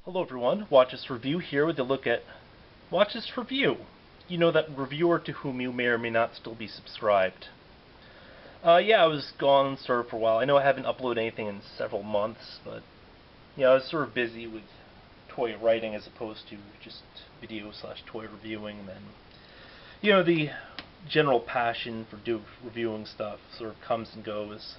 Hello everyone, Watch This Review here with a look at Watch This Review. You know, that reviewer to whom you may or may not still be subscribed. Yeah, I was gone sort of for a while. I know I haven't uploaded anything in several months, but yeah, I was sort of busy with toy writing as opposed to just video/toy reviewing. And then, the general passion for reviewing stuff sort of comes and goes.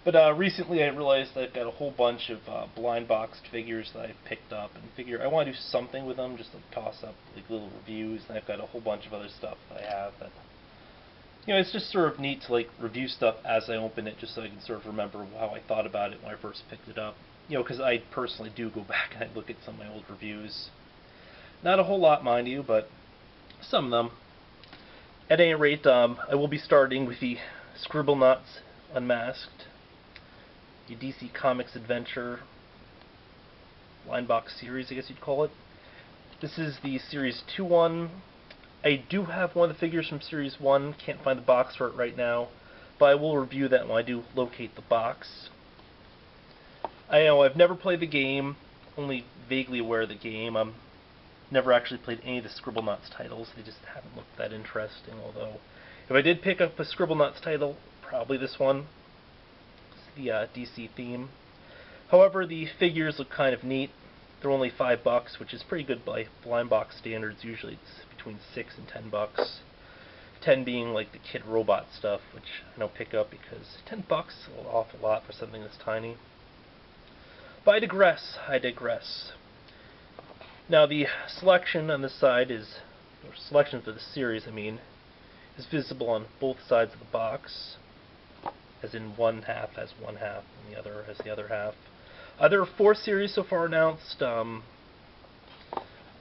But recently I realized that I've got a whole bunch of blind boxed figures that I've picked up, and figure I want to do something with them, just like toss up like little reviews. And I've got a whole bunch of other stuff that I have that, it's just sort of neat to like review stuff as I open it, just so I can sort of remember how I thought about it when I first picked it up. Because I personally do go back and I look at some of my old reviews. Not a whole lot, mind you, but some of them. At any rate, I will be starting with the Scribblenauts Unmasked, the DC Comics Adventure blind box series, I guess you'd call it. This is the Series 2-1. I do have one of the figures from Series 1. Can't find the box for it right now, but I will review that when I do locate the box. I know I've never played the game, only vaguely aware of the game. Never actually played any of the Scribblenauts titles. They just haven't looked that interesting, although if I did pick up a Scribblenauts title, probably this one. The DC theme. However, the figures look kind of neat. They're only $5, which is pretty good by blind box standards. Usually it's between $6 and $10. 10 being like the Kid Robot stuff, which I don't pick up because $10 is an awful lot for something this tiny. But I digress. Now the selection on this side is, or selection for the series, is visible on both sides of the box. As in one half has one half and the other has the other half. There are 4 series so far announced. I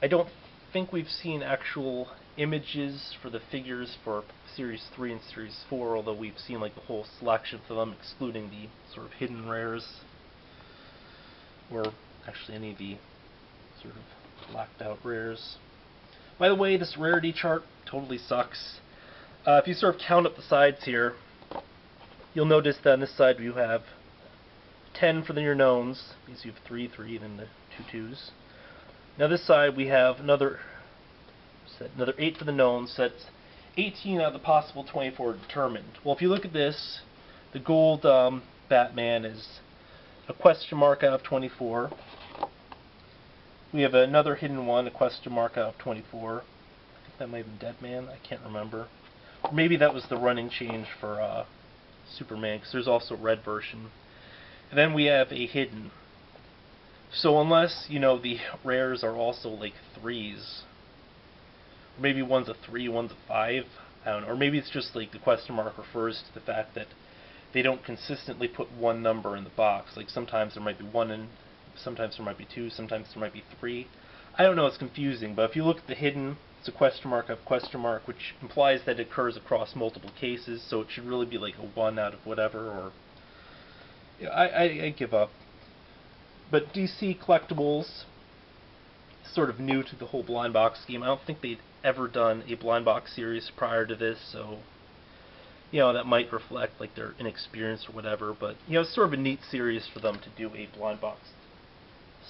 don't think we've seen actual images for the figures for Series 3 and Series 4, although we've seen like the whole selection for them, excluding the sort of hidden rares, or actually any of the sort of blacked out rares. By the way, this rarity chart totally sucks. If you sort of count up the sides here, you'll notice that on this side you have 10 for the near knowns, because you have 3, then the 2 2s. Now this side we have another 8 for the knowns, so that's 18 out of the possible 24 determined. Well, if you look at this, the gold Batman is a question mark out of 24. We have another hidden one, a question mark out of 24. I think that might have been Deadman, I can't remember. Or maybe that was the running change for Superman, because there's also a red version. And then we have a hidden. So unless, the rares are also like 3s, or maybe one's a 3, one's a 5, I don't know, or maybe it's just like the question mark refers to the fact that they don't consistently put one number in the box. Like sometimes there might be 1 and sometimes there might be 2, sometimes there might be 3. I don't know, it's confusing, but if you look at the hidden, it's a question mark of question mark, which implies that it occurs across multiple cases, so it should really be like a 1 out of whatever, or... I give up. But DC Collectibles is sort of new to the whole blind box scheme. I don't think they'd ever done a blind box series prior to this, so... that might reflect like their inexperience or whatever, but, it's sort of a neat series for them to do a blind box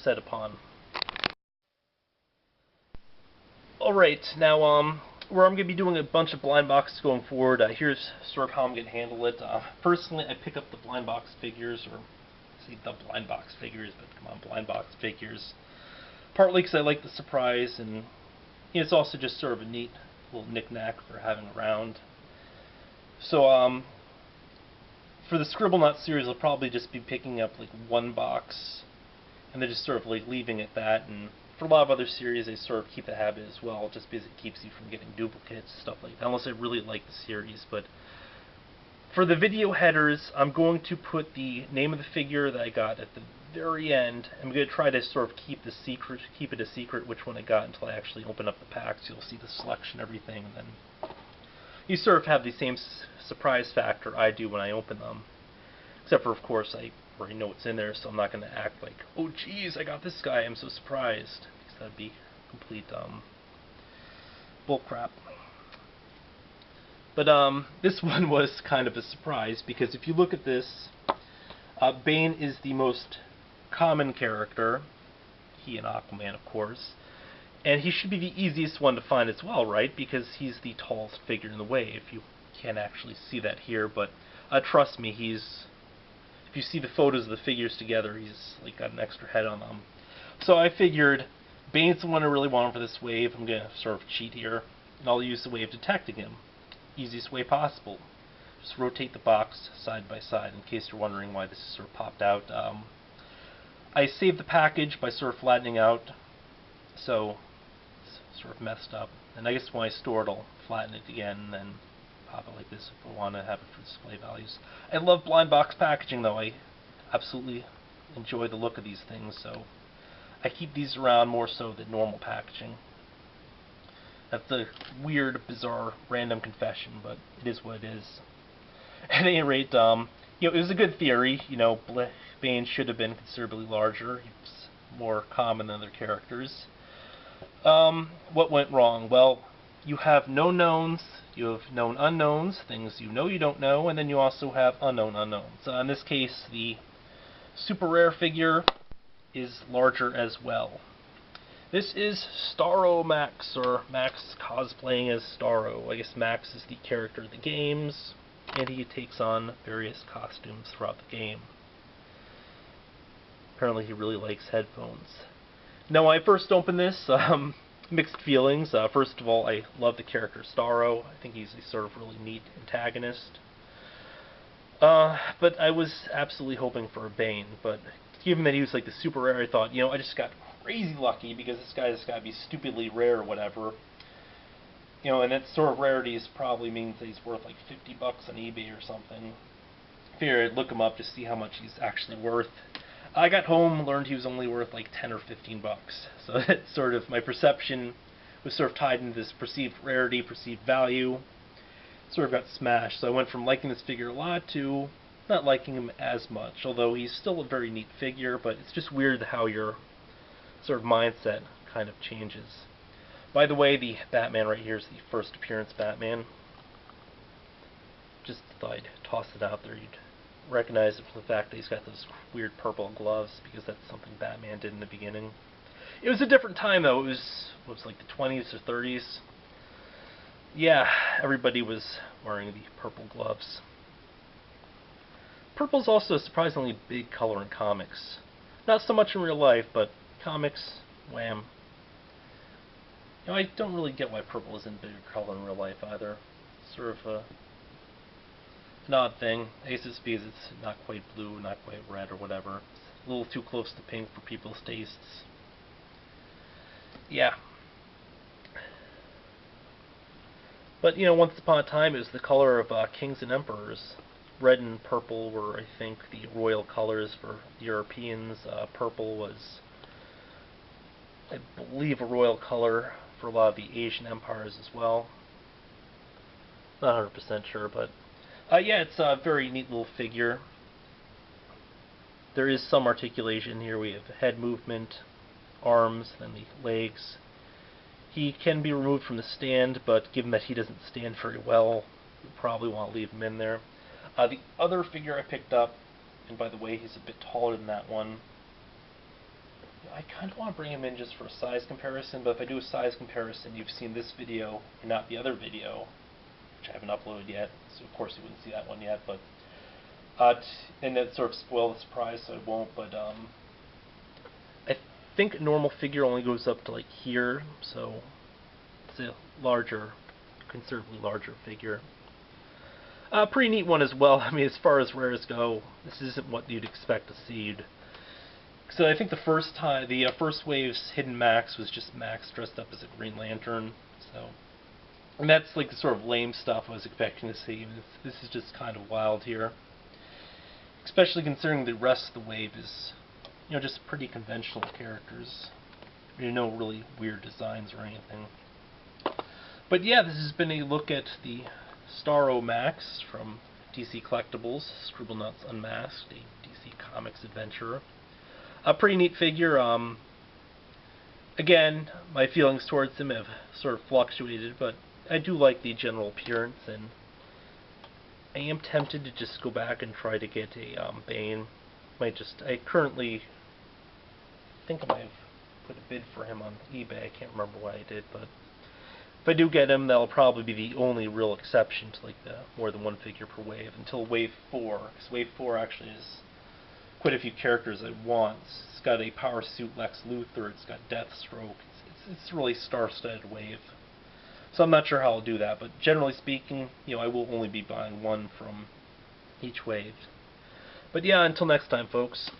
set upon. Alright, now where I'm going to be doing a bunch of blind boxes going forward, here's sort of how I'm going to handle it. Personally, I pick up the blind box figures, or say the blind box figures, but come on, blind box figures. Partly because I like the surprise, and it's also just sort of a neat little knick-knack for having around. So, for the Scribblenauts series, I'll probably just be picking up like one box, and then just sort of like leaving it that, and for a lot of other series, they sort of keep the habit as well, just because it keeps you from getting duplicates, stuff like that, unless I really like the series. But for the video headers, I'm going to put the name of the figure that I got at the very end. I'm going to try to sort of keep it a secret which one I got until I actually open up the packs. You'll see the selection, everything, and then you sort of have the same surprise factor I do when I open them. Except for, of course, I already know what's in there, so I'm not going to act like, oh geez, I got this guy, I'm so surprised. Because that'd be complete bullcrap. But this one was kind of a surprise, because if you look at this, Bane is the most common character, he and Aquaman, of course. And he should be the easiest one to find as well, right? Because he's the tallest figure in the wave. You can't actually see that here, but trust me, if you see the photos of the figures together, he's like got an extra head on them. So I figured Bane's the one I really want for this wave. I'm going to sort of cheat here, and I'll use the wave detecting him. Easiest way possible. Just rotate the box side by side, in case you're wondering why this is sort of popped out. I saved the package by sort of flattening out, so it's sort of messed up. And I guess when I store it, I'll flatten it again, and then pop it like this if I want to have it for display values. I love blind box packaging, though. I absolutely enjoy the look of these things, so I keep these around more so than normal packaging. That's a weird, bizarre, random confession, but it is what it is. At any rate, it was a good theory. Bane should have been considerably larger. He was more common than other characters. What went wrong? Well, you have known knowns, you have known unknowns, things you know you don't know, and then you also have unknown unknowns. In this case, the super rare figure is larger as well. This is Starro Max, or Max cosplaying as Starro. I guess Max is the character of the games, and he takes on various costumes throughout the game. Apparently he really likes headphones. Now, when I first opened this, mixed feelings. First of all, I love the character Starro. I think he's a sort of really neat antagonist. But I was absolutely hoping for a Bane. But given that he was like the super rare, I thought, I just got crazy lucky because this guy has got to be stupidly rare or whatever. And that sort of rarity probably means that he's worth like $50 on eBay or something. Figured I'd look him up to see how much he's actually worth. I got home, learned he was only worth like 10 or 15 bucks. So that's sort of, my perception was sort of tied into this perceived rarity, perceived value. Sort of got smashed. So I went from liking this figure a lot to not liking him as much. Although he's still a very neat figure, but it's just weird how your sort of mindset kind of changes. By the way, the Batman right here is the first appearance Batman. Just thought I'd toss it out there. You'd recognize it from the fact that he's got those weird purple gloves, because that's something Batman did in the beginning. It was a different time, though. It was like the 20s or 30s. Yeah, everybody was wearing the purple gloves. Purple's also a surprisingly big color in comics. Not so much in real life, but comics, wham. I don't really get why purple isn't bigger color in real life either. It's sort of an odd thing. I guess it's because it's not quite blue, not quite red, or whatever. It's a little too close to pink for people's tastes. Yeah. But, once upon a time it was the color of kings and emperors. Red and purple were, I think, the royal colors for the Europeans. Purple was, I believe, a royal color for a lot of the Asian empires as well. Not 100% sure, but yeah, it's a very neat little figure. There is some articulation here. We have head movement, arms, then the legs. He can be removed from the stand, but given that he doesn't stand very well, you probably want to leave him in there. The other figure I picked up, and by the way, he's a bit taller than that one. I kind of want to bring him in just for a size comparison, but if I do a size comparison, you've seen this video and not the other video, which I haven't uploaded yet, so of course you wouldn't see that one yet, but and that sort of spoiled the surprise, so I won't, but I think a normal figure only goes up to like here, so it's a larger, considerably larger figure. Pretty neat one as well. I mean, as far as rares go, this isn't what you'd expect to see. So I think the first wave's Hidden Max was just Max dressed up as a Green Lantern, so, and that's like the sort of lame stuff I was expecting to see. This is just kind of wild here, especially considering the rest of the wave is, just pretty conventional characters. No really weird designs or anything. But yeah, this has been a look at the Starro Max from DC Collectibles, Scribblenauts Unmasked, a DC Comics adventure. A pretty neat figure. Again, my feelings towards him have sort of fluctuated, but I do like the general appearance, and I am tempted to just go back and try to get a Bane. I currently think I might have put a bid for him on eBay. I can't remember what I did, but if I do get him, that'll probably be the only real exception to like the more than one figure per wave until Wave 4, because Wave 4 actually is quite a few characters at once. It's got a Power Suit Lex Luthor, it's got Deathstroke, it's really star-studded wave. So I'm not sure how I'll do that, but generally speaking, I will only be buying one from each wave. But yeah, until next time, folks.